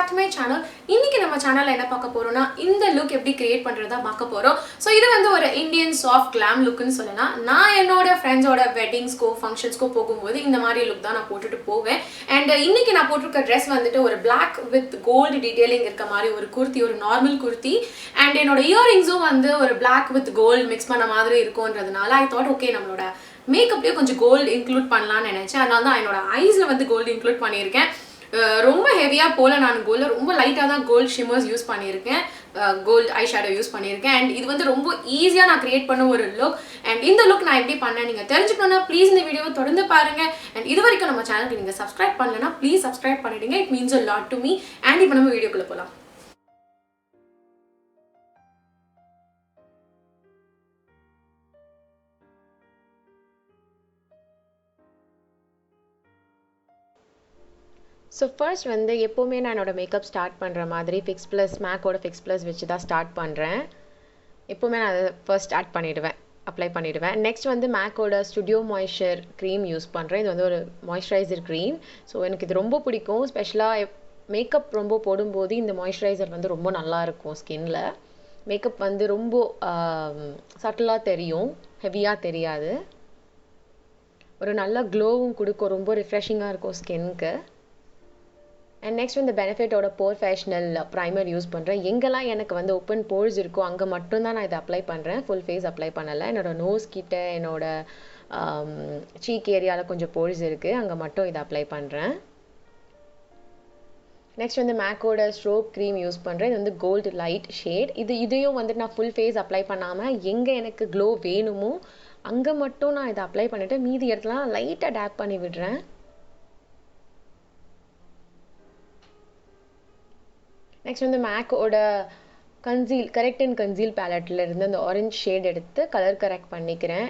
back to my channel. இன்னைக்கு நம்ம சேனல்ல என்ன பார்க்க போறோம்னா இந்த லுக் எப்படி கிரியேட் பண்றதா பார்க்க போறோம். சோ இது வந்து ஒரு இந்தியன் சாஃப்ட் glam லுக்னு சொல்லலாம். நான் என்னோட ஃப்ரெண்ட்ஸோட வெட்டிங்ஸ்க்கோ ஃபங்க்ஷன்ஸ்க்கோ போகும்போது இந்த மாதிரி லுக் தான் நான் போட்டுட்டு போவேன். அண்ட் இன்னைக்கு நான் போட்டிருக்க ட்ரெஸ் வந்துட்டு ஒரு black with gold detailing இருக்க மாதிரி ஒரு குர்த்தி, ஒரு நார்மல் குர்த்தி. அண்ட் என்னோட இயரிங்ஸும் வந்து ஒரு black with gold மிக்ஸ் பண்ண மாதிரி இருக்கும்ன்றதுனால I thought okay நம்மளோட மேக்கப்லயே கொஞ்சம் கோல்ட் இன்க்ளூட் பண்ணலாம்னு நினைச்சேன். அதனால தான் என்னோட ஐஸ்ல வந்து கோல்ட் இன்க்ளூட் பண்ணியிருக்கேன். ரொம்ப ஹெவியா போல நான் கோல்ட்ல ரொம்ப லைட்டா தான் கோல்ட் ஷிம்மர்ஸ் யூஸ் பண்ணியிருக்கேன், கோல்ட் ஐ ஷேடோ யூஸ் பண்ணியிருக்கேன். அண்ட் இது வந்து ரொம்ப ஈஸியா நான் கிரியேட் பண்ண ஒரு லுக். அண்ட் இந்த லுக் நான் எப்படி பண்ணேன் நீங்க தெரிஞ்சுக்கணும்னா ப்ளீஸ் இந்த வீடியோவை தொடர்ந்து பாருங்க. அண்ட் இது வரைக்கும் நம்ம சேனலுக்கு நீங்க சப்ஸ்கிரைப் பண்ணலன்னா ப்ளீஸ் சப்ஸ்கிரைப் பண்ணிடுங்க. It means a lot to me. And இப்போ நம்ம வீடியோக்குள்ள போலாம். ஸோ ஃபர்ஸ்ட் வந்து எப்போவுமே நான் என்னோடய மேக்கப் ஸ்டார்ட் பண்ணுற மாதிரி ஃபிக்ஸ் ப்ளஸ் மேக்கோட ஃபிக்ஸ் ப்ளஸ் வச்சு தான் ஸ்டார்ட் பண்ணுறேன். எப்போவுமே நான் அதை ஃபர்ஸ்ட் ஸ்டார்ட் பண்ணிவிடுவேன், அப்ளை பண்ணிவிடுவேன். நெக்ஸ்ட் வந்து மேக்கோட ஸ்டுடியோ மாய்ஸ்சர் க்ரீம் யூஸ் பண்ணுறேன். இது வந்து ஒரு மாய்ஸ்சரைசர் க்ரீம். ஸோ எனக்கு இது ரொம்ப பிடிக்கும். ஸ்பெஷலாக மேக்கப் ரொம்ப போடும்போது இந்த மாய்ஸ்சரைசர் வந்து ரொம்ப நல்லாயிருக்கும் ஸ்கின்ல. மேக்கப் வந்து ரொம்ப சட்டிலாக தெரியும், ஹெவியாக தெரியாது. ஒரு நல்ல க்ளோவும் கொடுக்கும், ரொம்ப ரிஃப்ரெஷிங்காக இருக்கும் ஸ்கின்னுக்கு. அண்ட் நெக்ஸ்ட் வந்து பெனிஃபிட்டோட ப்ரொஃபஷனல் ப்ரைமர் யூஸ் பண்ணுறேன். எங்கெல்லாம் எனக்கு வந்து ஓப்பன் போர்ஸ் இருக்கோ அங்கே மட்டும்தான் நான் இதை அப்ளை பண்ணுறேன். ஃபுல் ஃபேஸ் அப்ளை பண்ணலை. என்னோடய நோஸ் கிட்ட, என்னோட சீக் ஏரியாவில் கொஞ்சம் போர்ஸ் இருக்குது, அங்கே மட்டும் இதை அப்ளை பண்ணுறேன். நெக்ஸ்ட் வந்து மேக்கோட ஸ்ட்ரோப் க்ரீம் யூஸ் பண்ணுறேன். இது வந்து கோல்டு லைட் ஷேட். இதையும் வந்துட்டு நான் ஃபுல் ஃபேஸ் அப்ளை பண்ணாமல் எங்கே எனக்கு க்ளோ வேணுமோ அங்கே மட்டும் நான் இதை அப்ளை பண்ணிவிட்டு மீதி இடத்துலாம் லைட்டாக டேப் பண்ணி விடுறேன். நெக்ஸ்ட் வந்து மேக்கோட கரெக்ட் அண்ட் கன்சீல் பேலட்டில் இருந்து அந்த ஆரஞ்ச் ஷேட் எடுத்து கலர் கரெக்ட் பண்ணிக்கிறேன்.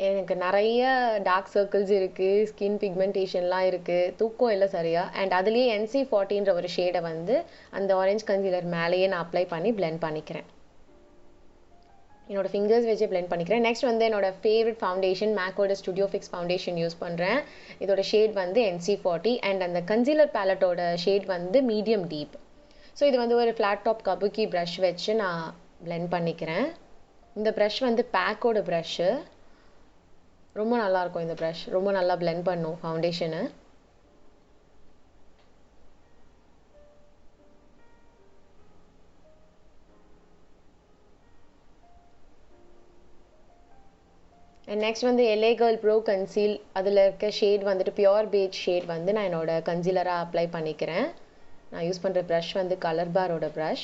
எனக்கு நிறைய டார்க் சர்க்கிள்ஸ் இருக்குது, ஸ்கின் பிக்மெண்டேஷன்லாம் இருக்குது, தூக்கம் இல்லை சரியா. அண்ட் அதுலேயே NC40ன்ற ஒரு ஷேடை வந்து அந்த ஆரஞ்ச் கன்சீலர் மேலேயே நான் அப்ளை பண்ணி பிளெண்ட் பண்ணிக்கிறேன். என்னோடய ஃபிங்கர்ஸ் வச்சு பிளெண்ட் பண்ணிக்கிறேன். நெக்ஸ்ட் வந்து என்னோட ஃபேவரட் ஃபவுண்டேஷன் மேக்கோட ஸ்டுடியோ ஃபிக்ஸ் ஃபவுண்டேஷன் யூஸ் பண்ணுறேன். இதோட ஷேட் வந்து NC40 அண்ட் அந்த கன்சீலர் பேலட்டோட ஷேட் வந்து மீடியம் டீப். ஸோ இது வந்து ஒரு ஃப்ளாட் டாப் கபுக்கி ப்ரஷ் வச்சு நான் பிளெண்ட் பண்ணிக்கிறேன். இந்த ப்ரஷ் வந்து பேக்கோட ப்ரஷ்ஷு, ரொம்ப நல்லாயிருக்கும். இந்த ப்ரஷ் ரொம்ப நல்லா பிளெண்ட் பண்ணும் ஃபவுண்டேஷனு. அண்ட் நெக்ஸ்ட் வந்து LA Girl Pro கன்சீல், அதில் இருக்க ஷேட் வந்துட்டு பியோர் பேஜ் ஷேட் வந்து நான் என்னோட கன்சீலராக அப்ளை பண்ணிக்கிறேன். நான் யூஸ் பண்ணுற ப்ரஷ் வந்து கலர் பாரோட ப்ரஷ்.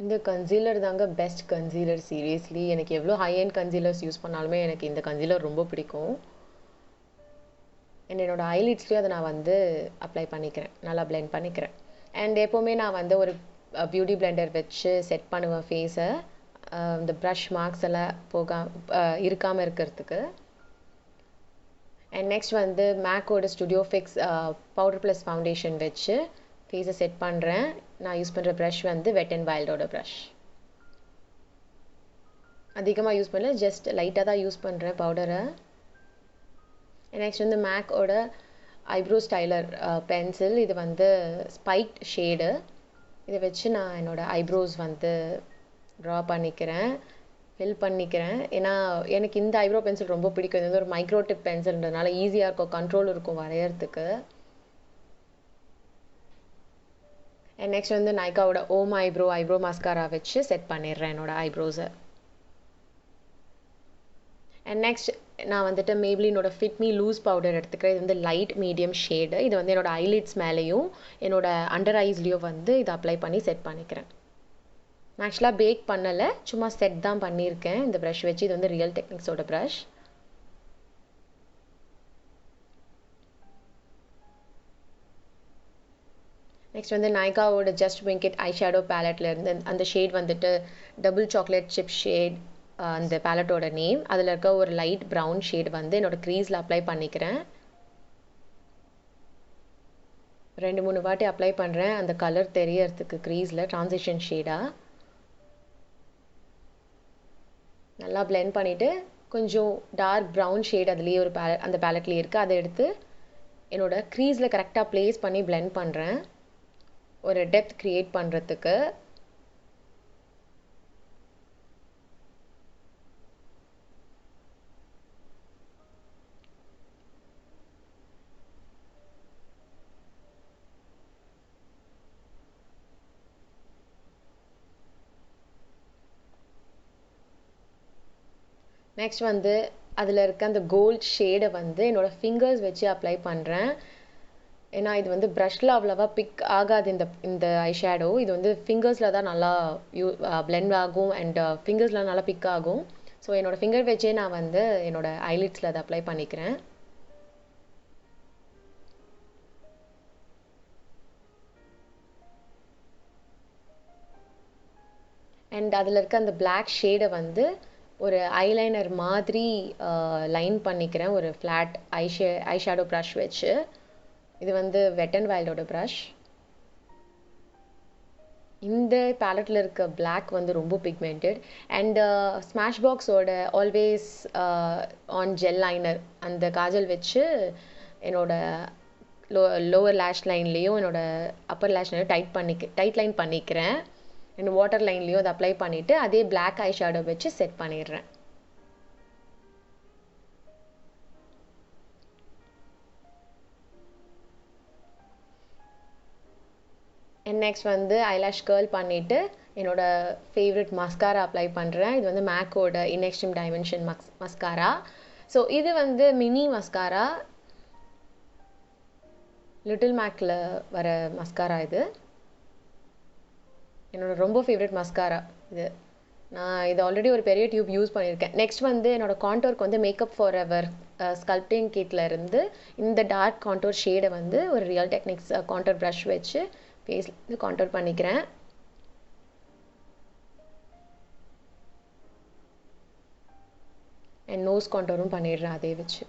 இந்த கன்சீலர் தாங்க பெஸ்ட் கன்சீலர் சீரியஸ்லி. எனக்கு எவ்வளோ ஹை அண்ட் கன்சீலர்ஸ் யூஸ் பண்ணாலுமே எனக்கு இந்த கன்சீலர் ரொம்ப பிடிக்கும். அண்ட் என்னோடய ஐலிட்ஸ்லேயும் அதை நான் வந்து அப்ளை பண்ணிக்கிறேன், நல்லா பிளெண்ட் பண்ணிக்கிறேன். அண்ட் எப்போவுமே நான் வந்து ஒரு பியூட்டி பிளெண்டர் வச்சு செட் பண்ணுவேன் ஃபேஸை, இந்த ப்ரஷ் மார்க்ஸ் எல்லாம் இருக்காமல் இருக்கிறதுக்கு. அண்ட் நெக்ஸ்ட் வந்து மேக்கோட studio fix powder plus foundation வச்சு ஃபேஸை செட் பண்ணுறேன். நான் யூஸ் பண்ணுற ப்ரஷ் வந்து வெட் அண்ட் வைல்டோட ப்ரஷ். அதிகமாக யூஸ் பண்ணல, ஜஸ்ட் லைட்டாக தான் யூஸ் பண்ணுறேன் பவுடரை. நெக்ஸ்ட் வந்து மேக்கோட ஐப்ரோ ஸ்டைலர் பென்சில். இது வந்து ஸ்பைக்ட் ஷேடு. இதை வச்சு நான் என்னோடய ஐப்ரோஸ் வந்து ட்ரா பண்ணிக்கிறேன், ஃபில் பண்ணிக்கிறேன். ஏன்னா எனக்கு இந்த ஐப்ரோ பென்சில் ரொம்ப பிடிக்கும். இது வந்து ஒரு மைக்ரோ டிப் பென்சில்ன்றதுனால ஈஸியாக இருக்கும், கண்ட்ரோல் இருக்கும் வரையறதுக்கு. அண்ட் நெக்ஸ்ட் வந்து நைக்காவோட ஓம் ஐப்ரோ மாஸ்காரா வச்சு செட் பண்ணிடுறேன் என்னோட ஐப்ரோஸை. அண்ட் நெக்ஸ்ட் நான் வந்துட்டு மேப்ளினோட ஃபிட் மீ லூஸ் பவுடர் எடுத்துக்கிறேன். இது வந்து லைட் மீடியம் ஷேடு. இது வந்து என்னோட ஐலிட்ஸ் மேலேயும் என்னோட அண்டர் ஐஸ்லேயும் வந்து இதை அப்ளை பண்ணி செட் பண்ணிக்கிறேன். நான் ஆக்சுவலாக பேக் பண்ணலை, சும்மா செட் தான் பண்ணியிருக்கேன் இந்த ப்ரஷ் வச்சு. இது வந்து ரியல் டெக்னிக்ஸோட ப்ரஷ். நெக்ஸ்ட் வந்து நைக்காவோட just wink it eye shadow பேலட்டில் இருந்து அந்த ஷேட் வந்துட்டு டபுள் சாக்லேட் சிப் ஷேட், அந்த பேலட்டோட நேம். அதில் இருக்க ஒரு லைட் ப்ரௌன் ஷேட் வந்து என்னோடய க்ரீஸில் அப்ளை பண்ணிக்கிறேன். 2-3 வாட்டி அப்ளை பண்ணுறேன் அந்த கலர் தெரியறதுக்கு க்ரீஸில் ட்ரான்சிஷன் ஷேடாக. நல்லா blend பண்ணிவிட்டு கொஞ்சம் டார்க் ப்ரௌன் ஷேட் அதுலேயே ஒரு அந்த பேலட்லேயே இருக்குது. அதை எடுத்து என்னோடய க்ரீஸில் கரெக்டாக ப்ளேஸ் பண்ணி பிளெண்ட் பண்ணுறேன் ஒரு டெப்த் க்ரியேட் பண்ணுறதுக்கு. நெக்ஸ்ட் வந்து அதில் இருக்க அந்த கோல்ட் ஷேடை வந்து என்னோடய ஃபிங்கர்ஸ் வச்சு அப்ளை பண்ணுறேன். ஏன்னா இது வந்து ப்ரஷ்ல அவ்வளோவா பிக் ஆகாது இந்த ஐ ஷேடோ. இது வந்து ஃபிங்கர்ஸில் தான் நல்லா பிளெண்ட் ஆகும் அண்ட் ஃபிங்கர்ஸில் நல்லா பிக் ஆகும். ஸோ என்னோடய ஃபிங்கர் வச்சே நான் வந்து என்னோடய ஐலிட்ஸில் அதை அப்ளை பண்ணிக்கிறேன். அண்ட் அதில் இருக்க அந்த பிளாக் ஷேடை வந்து ஒரு ஐலைனர் மாதிரி லைன் பண்ணிக்கிறேன் ஒரு ஃப்ளாட் ஐ ஷேடோ ப்ரஷ் வச்சு. இது வந்து வெட் அண்ட் வைல்டோட ப்ரஷ். இந்த பேலட்டில் இருக்க பிளாக் வந்து ரொம்ப பிக்மெண்டட். அண்ட் ஸ்மாஷ் பாக்ஸோட ஆல்வேஸ் ஆன் ஜெல் லைனர் அந்த காஜல் வச்சு என்னோட லோவர் லேஷ் லைன்லேயும் என்னோட அப்பர் லேஷ் லைனையும் டைட் லைன் பண்ணிக்கிறேன். அண்ட் வாட்டர் லைன்லேயும் அதை அப்ளை பண்ணிவிட்டு அதே பிளாக் ஐ ஷேடோ வச்சு செட் பண்ணிடுறேன். அண்ட் நெக்ஸ்ட் வந்து ஐலாஷ் கேர்ள் பண்ணிவிட்டு என்னோடய ஃபேவரட் மஸ்காரா அப்ளை பண்ணுறேன். இது வந்து மேக்கோட இன்எக்ஸ்ட்ரீம் டைமென்ஷன் மஸ்காரா. ஸோ இது வந்து மினி மஸ்காரா, லிட்டில் மேக்கில் வர மஸ்காரா. இது என்னோட ரொம்ப ஃபேவரட் மஸ்காரா. நான் இது ஆல்ரெடி ஒரு பெரிய டியூப் யூஸ் பண்ணியிருக்கேன். நெக்ஸ்ட் வந்து என்னோடய கான்டோருக்கு வந்து மேக்கப் ஃபார் எவர் ஸ்கல்ப்டிங் கிட்ல இருந்து இந்த டார்க் கான்டோர் ஷேடை வந்து ஒரு ரியல் டெக்னிக்ஸ் கான்டோர் ப்ரஷ் வச்சு ஃபேஸில் கான்டோர் பண்ணிக்கிறேன். அண்ட் நோஸ் கான்டோரும் பண்ணிடுறேன் அதே வச்சு.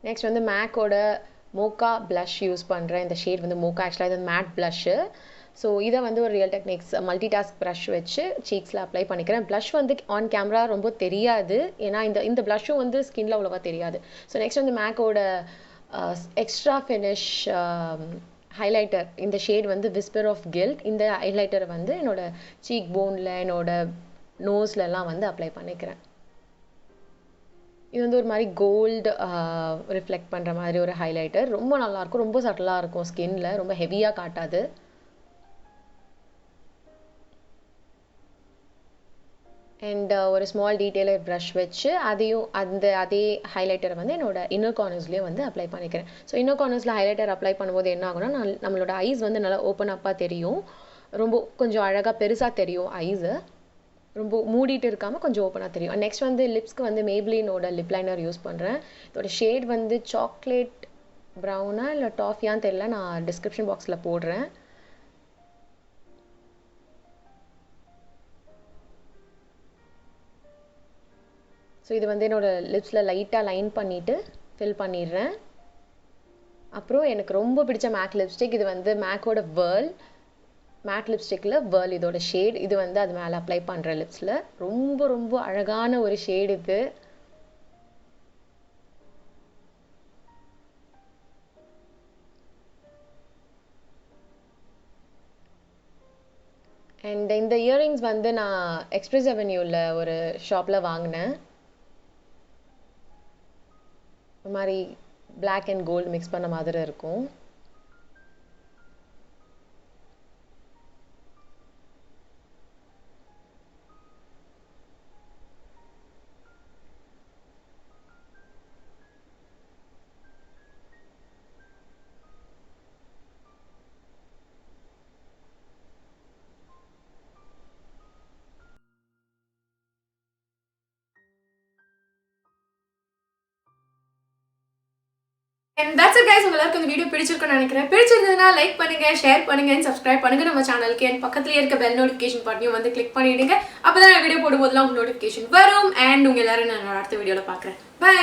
நெக்ஸ்ட் வந்து மேக்கோட மோக்கா ப்ளஷ் யூஸ் பண்ணுறேன். இந்த ஷேட் வந்து மோக்கா, ஆக்சுவலாக இது மேட் ப்ளஷ்ஷு. ஸோ இதை வந்து ஒரு real techniques multi task brush வச்சு சீக்ஸில் அப்ளை பண்ணிக்கிறேன். ப்ளஷ் வந்து ஆன் கேமரா ரொம்ப தெரியாது, ஏன்னா இந்த ப்ளஷ்ஷும் வந்து ஸ்கின்ல அவ்வளோவா தெரியாது. ஸோ நெக்ஸ்ட் வந்து மேக்கோட எக்ஸ்ட்ரா ஃபினிஷ் ஹைலைட்டர், இந்த ஷேட் வந்து விஸ்பர் ஆஃப் கில்ட். இந்த ஹைலைட்டரை வந்து என்னோடய சீக் போனில் என்னோட நோஸ்லலாம் வந்து அப்ளை பண்ணிக்கிறேன். இது வந்து ஒரு மாதிரி கோல்டு ரிஃப்ளெக்ட் பண்ணுற மாதிரி ஒரு ஹைலைட்டர். ரொம்ப நல்லாயிருக்கும், ரொம்ப சட்டலாக இருக்கும் ஸ்கின்ல, ரொம்ப ஹெவியாக காட்டாது. அண்ட் ஒரு ஸ்மால் டீட்டெயிலர் ப்ரஷ் வச்சு அதையும் அதே ஹைலைட்டரை வந்து என்னோட இன்னர் கார்னர்ஸ்லேயும் வந்து அப்ளை பண்ணிக்கிறேன். ஸோ இன்னர் கார்னர்ஸில் ஹைலைட்டர் அப்ளை பண்ணும்போது என்ன ஆகும்னா நம்மளோட ஐஸ் வந்து நல்லா ஓப்பன் அப்பாக தெரியும், ரொம்ப கொஞ்சம் அழகாக பெருசாக தெரியும். ஐஸு ரொம்ப மூடிட்டு இருக்காமல் கொஞ்சம் ஓப்பனாக தெரியும். நெக்ஸ்ட் வந்து லிப்ஸ்க்கு வந்து மேப்ளினோட லிப் லைனர் யூஸ் பண்ணுறேன். இதோட ஷேட் வந்து சாக்லேட் ப்ரௌனா இல்லை டாஃபியான்னு தெரியல, நான் டிஸ்கிரிப்ஷன் பாக்ஸில் போடுறேன். ஸோ இது வந்து என்னோடய லிப்ஸில் லைட்டாக லைன் பண்ணிவிட்டு ஃபில் பண்ணிடுறேன். அப்புறம் எனக்கு ரொம்ப பிடிச்ச மேக் லிப்ஸ்டிக், இது வந்து மேக்கோட வேர்ல் மேட் லிப்ஸ்டிக்கில் வேர்ல் இதோட ஷேட். இது வந்து அது மேலே அப்ளை பண்ணுற லிப்ஸில் ரொம்ப ரொம்ப அழகான ஒரு ஷேட் இது. அண்ட் இந்த இயரிங்ஸ் வந்து நான் எக்ஸ்பிரஸ் அவென்யூவில் ஒரு ஷாப்பில் வாங்கினேன். ஒரு மாதிரி பிளாக் அண்ட் கோல்டு மிக்ஸ் பண்ண மாதிரி இருக்கும். And that's it guys, உங்களுக்கு இந்த வீடியோ பிடிச்சிருக்கும்னு நினைக்கிறேன். பிடிச்சிருந்ததுனா லைக் பண்ணுங்க, ஷேர் பண்ணுங்க and subscribe பண்ணுங்க நம்ம சேனலுக்கு. and பக்கத்துலயே இருக்க பெல் நோட்டிஃபிகேஷன் பட்டனையும் வந்து கிளிக் பண்ணிடுங்க. அப்பதான் நான் வீடியோ போடும்போதெல்லாம் உங்களுக்கு நோட்டிஃபிகேஷன் வரும். and உங்க எல்லாரும் நான் அடுத்த வீடியோல பார்க்கறேன். பை.